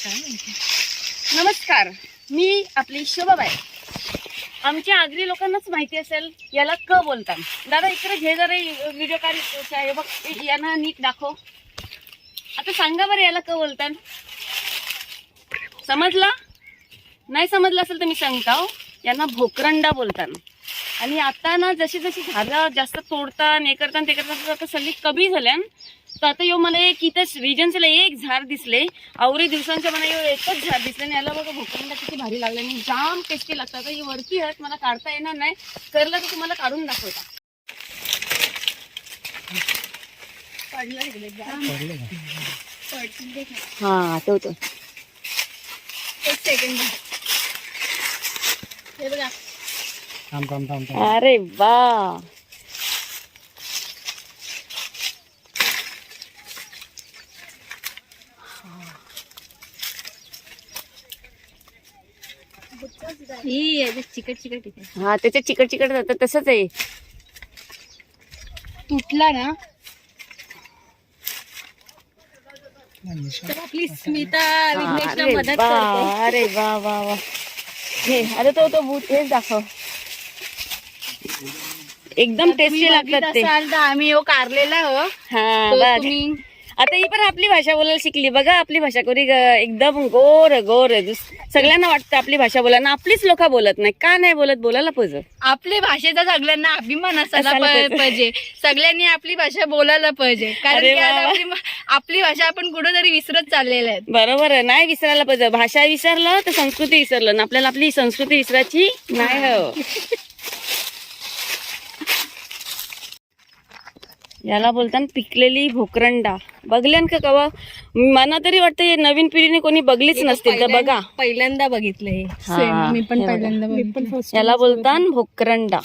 नमस्कार, मी आपली शोभाबाई. आमच्या आगरी लोकांनाच माहिती असेल याला क बोलतात. दादा इकडे घे जरा व्हिडिओ काढ बघ, यांना नीट दाखव. आता सांगा बरं याला क बोलतात. समजला? नाही समजलं असेल तर मी सांगता. यांना भोकरंडा बोलतात. आणि आता ना जशी जशी झाडं जास्त तोडतात हे करतात ते करतात आता सगळी कमी झाल्या. तर आता यो मला एक इथं रिजन्सला एक झाड दिसले. आवरी दिवसांच्या मला यो एकच झाड दिसले आणि याला बघा भोकरंडा किती भारी लागला आणि जाम टेस्टी लागतात. आता ही वरती आहेत, मला काढता येणार नाही. करला तर तुम्हाला काढून दाखवता. हा आठवतो. एक सेकंड. हे बघा. अरे वा, चिकट चिकट. हा त्याच्या चिकट चिकट जातात तसंच आहे. तुटला ना तर आपली स्मिता विघ्नेशला मदत करते. अरे वा वा वा. हे अरे तो बूट हेच दाखव. एकदम टेस्टी लागतात ते. आम्ही यो कारलेला हो. हा बघ, आता ही पण आपली भाषा बोलायला शिकली बघा. आपली भाषा कोरी एकदम गोर गोर. सगळ्यांना वाटतं आपली भाषा बोलायला, आपलीच लोक बोलत नाही. का नाही बोलत? बोलायला पाहिजे. आपली भाषेचा सगळ्यांना अभिमान असायला पाहिजे. सगळ्यांनी आपली भाषा बोलायला पाहिजे. कारण आपली भाषा आपण कुठेतरी विसरत चाललेल्या आहेत. बरोबर आहे, नाही विसरायला पाहिजे. भाषा विसरलं तर संस्कृती विसरलं ना. आपल्याला आपली संस्कृती विसरायची नाही हो. याला बोलतात पिकलेली भोकरंडा. बघल्यान का कवा? मला तरी वाटतं नवीन पिढीने कोणी बघलीच नसतील. तर बघा, पहिल्यांदा बघितलं हे. मी पण पहिल्यांदा. याला बोलतात भोकरंडा.